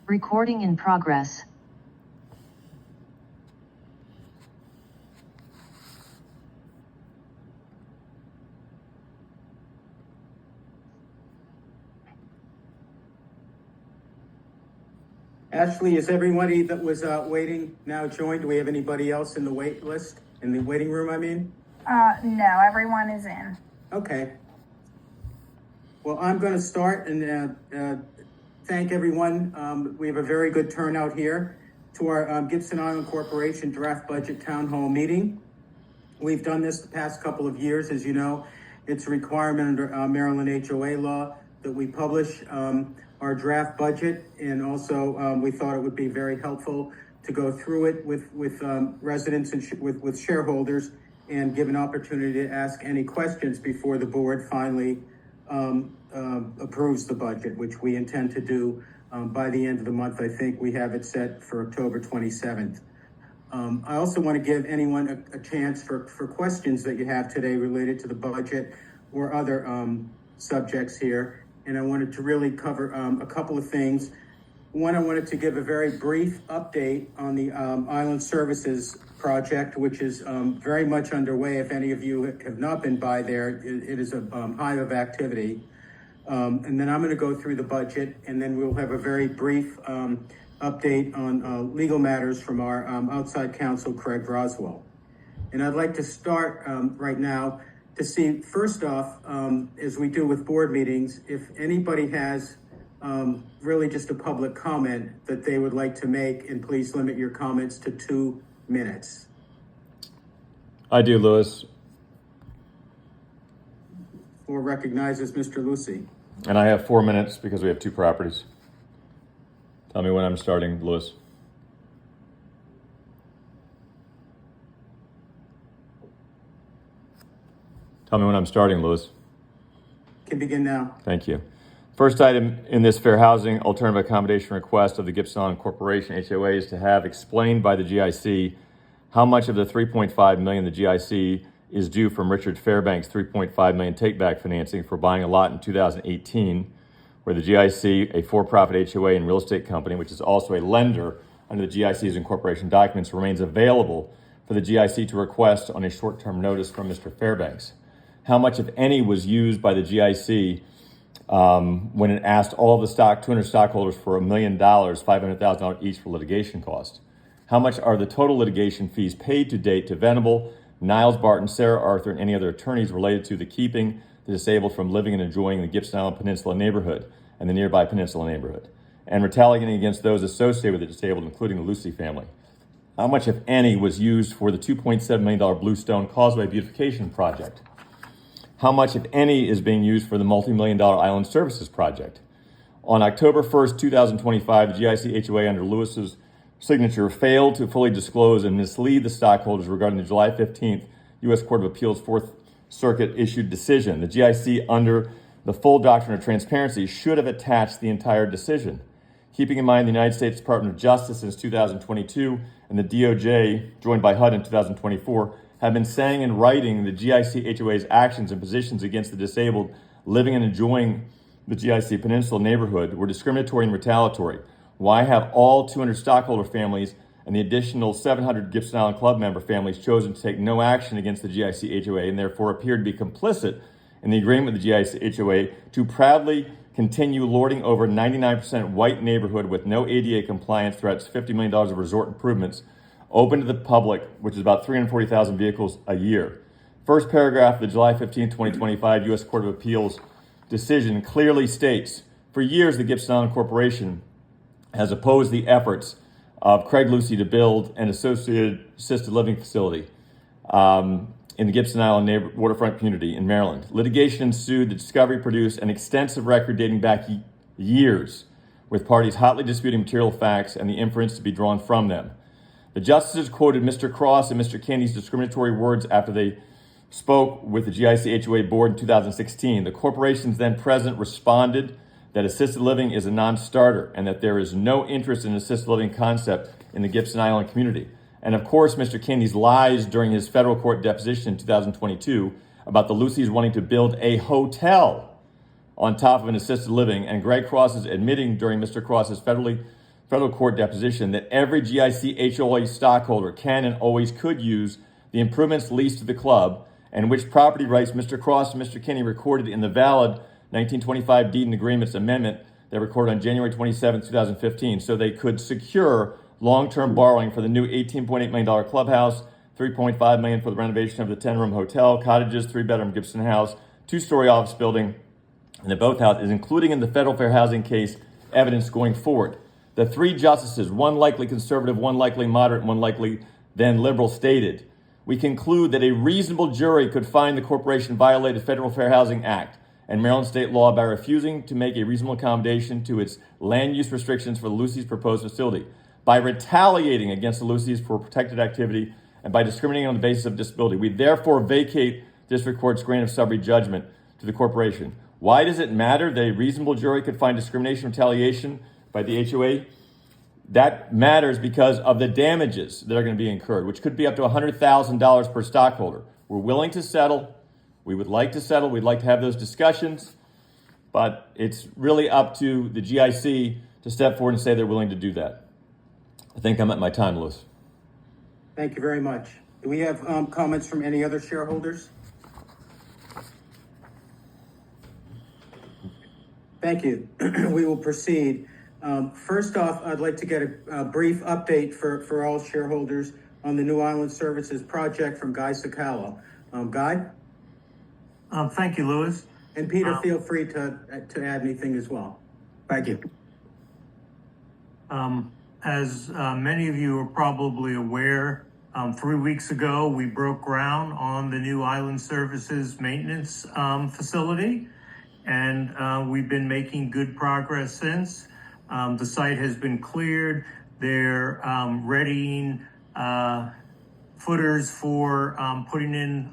Recording in progress. Ashley, is everybody that was waiting now joined? Do we have anybody else in the wait list, in the waiting room, I mean? No, everyone is in. Okay. Well, I'm going to start and thank everyone. We have a very good turnout here to our Gibson Island Corporation Draft Budget Town Hall meeting. We've done this the past couple of years, as you know. It's a requirement under Maryland HOA law that we publish our draft budget, and also we thought it would be very helpful to go through it with residents and with shareholders and give an opportunity to ask any questions before the board finally approves the budget, which we intend to do by the end of the month. I think we have it set for October 27th. I also want to give anyone a chance for questions that you have today related to the budget or other subjects here. And I wanted to really cover a couple of things. One, I wanted to give a very brief update on the Island Services project, which is very much underway. If any of you have not been by there, it is a hive of activity. And then I'm going to go through the budget, and then we'll have a very brief update on legal matters from our outside counsel, Craig Roswell. And I'd like to start right now to see, first off, as we do with board meetings, if anybody has really just a public comment that they would like to make, and please limit your comments to 2 minutes. I do, Louis. Floor recognizes Mr. Lucy. And I have 4 minutes because we have 2 properties. Tell me when I'm starting, Louis. Tell me when I'm starting, Louis. Can begin now. Thank you. First item in this fair housing alternative accommodation request of the Gibson Island Corporation HOA is to have explained by the GIC how much of the $3.5 million the GIC is due from Richard Fairbanks' $3.5 million take-back financing for buying a lot in 2018, where the GIC, a for-profit HOA and real estate company, which is also a lender under the GIC's incorporation documents, remains available for the GIC to request on a short-term notice from Mr. Fairbanks. How much, if any, was used by the GIC when it asked all the 200 stockholders for $1 million, $500,000 each for litigation costs? How much are the total litigation fees paid to date to Venable, Niles Barton, Sarah Arthur, and any other attorneys related to the keeping the disabled from living and enjoying the Gibson Island Peninsula neighborhood and the nearby Peninsula neighborhood, and retaliating against those associated with the disabled, including the Lucy family? How much, if any, was used for the $2.7 million Bluestone Causeway beautification project? How much, if any, is being used for the multi-million-dollar Island Services project? On October 1st, 2025, the GIC HOA under Lewis's signature failed to fully disclose and mislead the stockholders regarding the July 15th U.S. Court of Appeals Fourth Circuit issued decision. The GIC, under the full doctrine of transparency, should have attached the entire decision. Keeping in mind the United States Department of Justice since 2022 and the DOJ, joined by HUD in 2024, have been saying in writing the GIC HOA's actions and positions against the disabled living and enjoying the GIC Peninsula neighborhood were discriminatory and retaliatory. Why have all 200 stockholder families and the additional 700 Gibson Island Club member families chosen to take no action against the GIC HOA and therefore appear to be complicit in the agreement with the GIC HOA to proudly continue lording over 99% white neighborhood with no ADA compliance threats, $50 million of resort improvements, open to the public, which is about 340,000 vehicles a year? First paragraph of the July 15, 2025 U.S. Court of Appeals decision clearly states, for years the Gibson Island Corporation has opposed the efforts of Craig Lucy to build an associated assisted living facility in the Gibson Island waterfront community in Maryland. Litigation ensued. The discovery produced an extensive record dating back years, with parties hotly disputing material facts and the inference to be drawn from them. The justices quoted Mr. Cross and Mr. Candy's discriminatory words after they spoke with the GIC HOA board in 2016. The corporations then present responded that assisted living is a non-starter and that there is no interest in assisted living concept in the Gibson Island community. And of course, Mr. Candy's lies during his federal court deposition in 2022 about the Lucys wanting to build a hotel on top of an assisted living, and Greg Cross is admitting during Mr. Cross's federally federal court deposition that every GIC HOA stockholder can and always could use the improvements leased to the club, and which property rights Mr. Cross and Mr. Kinney recorded in the valid 1925 Deed and Agreements Amendment that recorded on January 27, 2015, so they could secure long-term borrowing for the new $18.8 million clubhouse, $3.5 million for the renovation of the 10-room hotel, cottages, 3-bedroom Gibson house, 2-story office building, and the both houses, including in the federal fair housing case, evidence going forward. The 3 justices, one likely conservative, one likely moderate, and one likely then liberal, stated, "We conclude that a reasonable jury could find the corporation violated Federal Fair Housing Act and Maryland state law by refusing to make a reasonable accommodation to its land use restrictions for the Lucy's proposed facility, by retaliating against the Lucy's for protected activity, and by discriminating on the basis of disability. We therefore vacate district court's grant of summary judgment to the corporation." Why does it matter that a reasonable jury could find discrimination and retaliation by the HOA? That matters because of the damages that are going to be incurred, which could be up to $100,000 per stockholder. We're willing to settle. We would like to settle. We'd like to have those discussions, but it's really up to the GIC to step forward and say they're willing to do that. I think I'm at my time, Louis. Thank you very much. Do we have comments from any other shareholders? Thank you. We will proceed. First off, I'd like to get a brief update for all shareholders on the New Island Services project from Guy Sacalo. Guy? Thank you, Louis. And Peter, feel free to add anything as well. Thank you. As many of you are probably aware, 3 weeks ago, we broke ground on the New Island Services maintenance facility, and we've been making good progress since. The site has been cleared. They're readying footers for putting in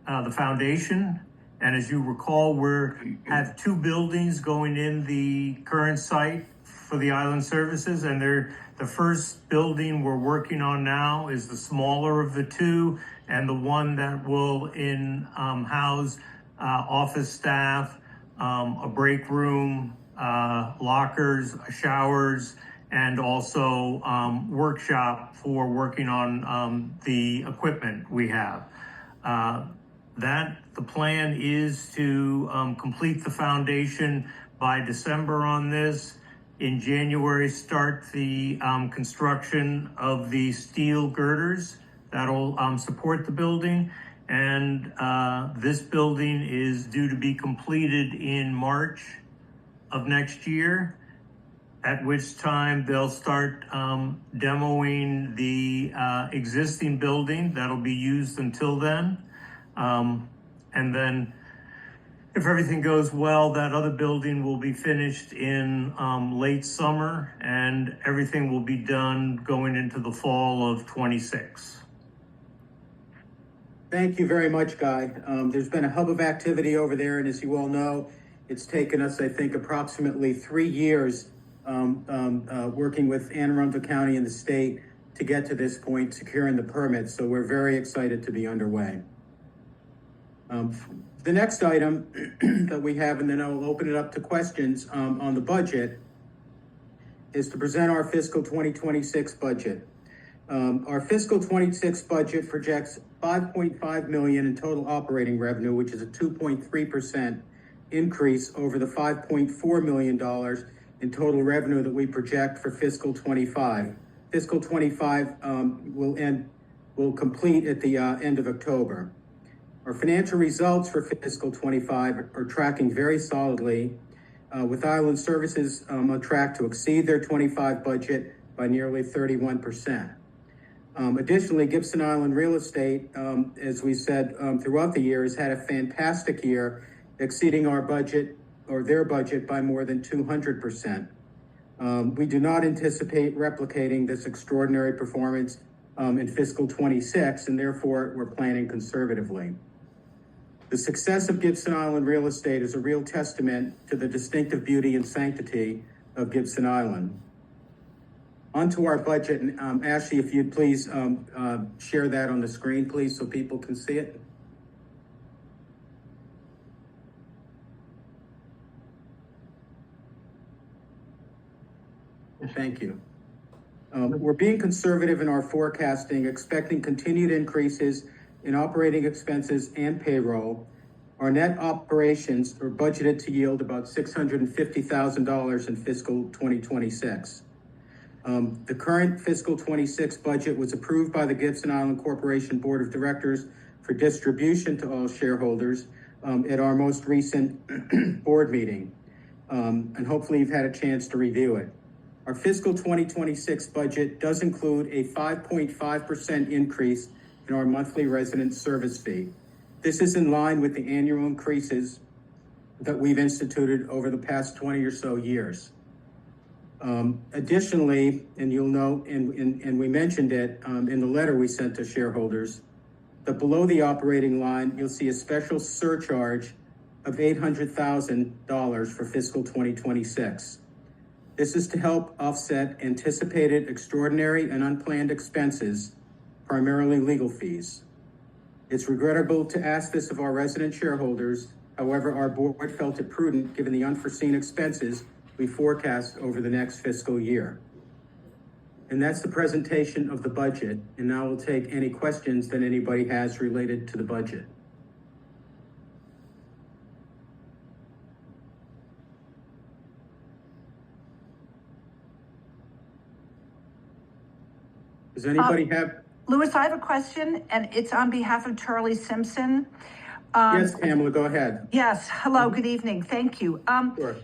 the foundation. And as you recall, we have 2 buildings going in the current site for the Island Services, and the first building we're working on now is the smaller of the 2, and the one that will house office staff, a break room, lockers, showers, and also workshop for working on the equipment we have. The plan is to complete the foundation by December on this. In January, start the construction of the steel girders that'll support the building. And this building is due to be completed in March of next year, at which time they'll start demoing the existing building that'll be used until then. And then if everything goes well, that other building will be finished in late summer, and everything will be done going into the fall of 26. Thank you very much, Guy. There's been a hub of activity over there, and as you all know, it's taken us, I think, approximately 3 years working with Anne Arundel County and the state to get to this point, securing the permits. So we're very excited to be underway. The next item that we have, and then I'll open it up to questions on the budget, is to present our fiscal 2026 budget. Our fiscal 26 budget projects $5.5 million in total operating revenue, which is a 2.3% increase over the $5.4 million in total revenue that we project for fiscal 25. Fiscal 25 will complete at the end of October. Our financial results for fiscal 25 are tracking very solidly, with Island Services on track to exceed their 25 budget by nearly 31%. Additionally, Gibson Island Real Estate, as we said throughout the year, has had a fantastic year, exceeding our budget or their budget by more than 200%. We do not anticipate replicating this extraordinary performance in fiscal 26, and therefore we're planning conservatively. The success of Gibson Island Real Estate is a real testament to the distinctive beauty and sanctity of Gibson Island. Onto our budget, and Ashley, if you'd please share that on the screen, please, so people can see it. Thank you. We're being conservative in our forecasting, expecting continued increases in operating expenses and payroll. Our net operations are budgeted to yield about $650,000 in fiscal 2026. The current fiscal 26 budget was approved by the Gibson Island Corporation Board of Directors for distribution to all shareholders at our most recent board meeting. And hopefully you've had a chance to review it. Our fiscal 2026 budget does include a 5.5% increase in our monthly resident service fee. This is in line with the annual increases that we've instituted over the past 20 or so years. Additionally, and you'll note, and we mentioned it in the letter we sent to shareholders, that below the operating line, you'll see a special surcharge of $800,000 for fiscal 2026. This is to help offset anticipated extraordinary and unplanned expenses, primarily legal fees. It's regrettable to ask this of our resident shareholders. However, our board felt it prudent given the unforeseen expenses we forecast over the next fiscal year. And that's the presentation of the budget. And now we'll take any questions that anybody has related to the budget. Does anybody have? Louis, I have a question, and it's on behalf of Charlie Simpson. Yes, Pamela, go ahead. Yes, hello, good evening, thank you. Sure.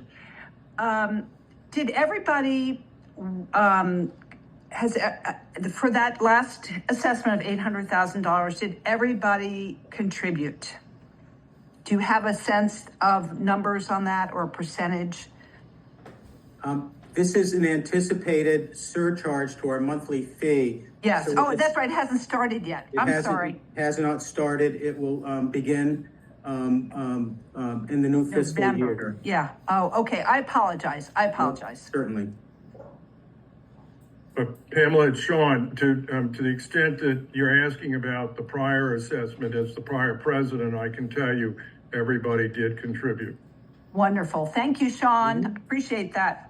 Did everybody, for that last assessment of $800,000, did everybody contribute? Do you have a sense of numbers on that or a percentage? This is an anticipated surcharge to our monthly fee. Yes, So that's right, it hasn't started yet. I'm sorry. Has not started. It will begin in the new fiscal year. Yeah, oh, okay, I apologize. Certainly. Pamela, it's Sean. To the extent that you're asking about the prior assessment as the prior president, I can tell you everybody did contribute. Wonderful, thank you, Sean, appreciate that.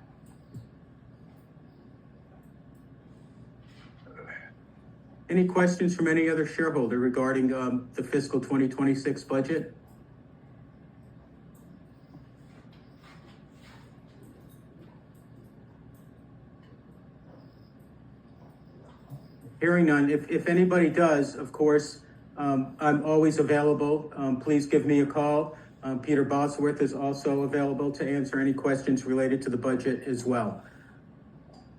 Any questions from any other shareholder regarding the fiscal 2026 budget? Hearing none. If anybody does, of course, I'm always available. Please give me a call. Peter Bosworth is also available to answer any questions related to the budget as well.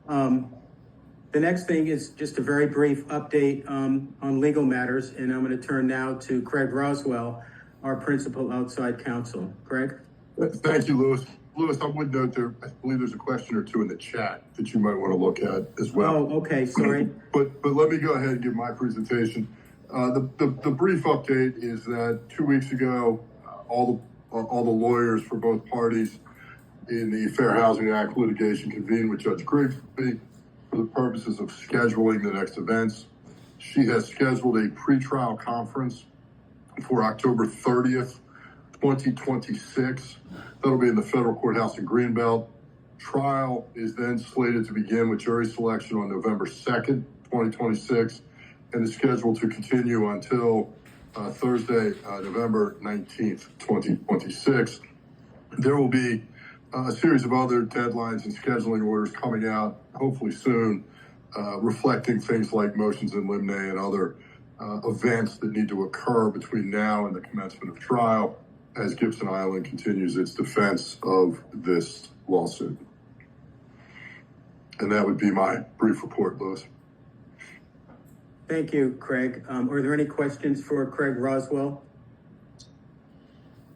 The next thing is just a very brief update on legal matters, and I'm going to turn now to Craig Roswell, our principal outside counsel. Craig? Thank you, Louis. Louis, I would note there, I believe there's a question or two in the chat that you might want to look at as well. Oh, okay, sorry. But let me go ahead and give my presentation. The brief update is that 2 weeks ago, all the lawyers for both parties in the Fair Housing Act litigation convened with Judge Grigsby for the purposes of scheduling the next events. She has scheduled a pretrial conference for October 30th, 2026. That'll be in the federal courthouse in Greenbelt. Trial is then slated to begin with jury selection on November 2nd, 2026, and is scheduled to continue until Thursday, November 19th, 2026. There will be a series of other deadlines and scheduling orders coming out, hopefully soon, reflecting things like motions in limine and other events that need to occur between now and the commencement of trial as Gibson Island continues its defense of this lawsuit. And that would be my brief report, Louis. Thank you, Craig. Are there any questions for Craig Roswell?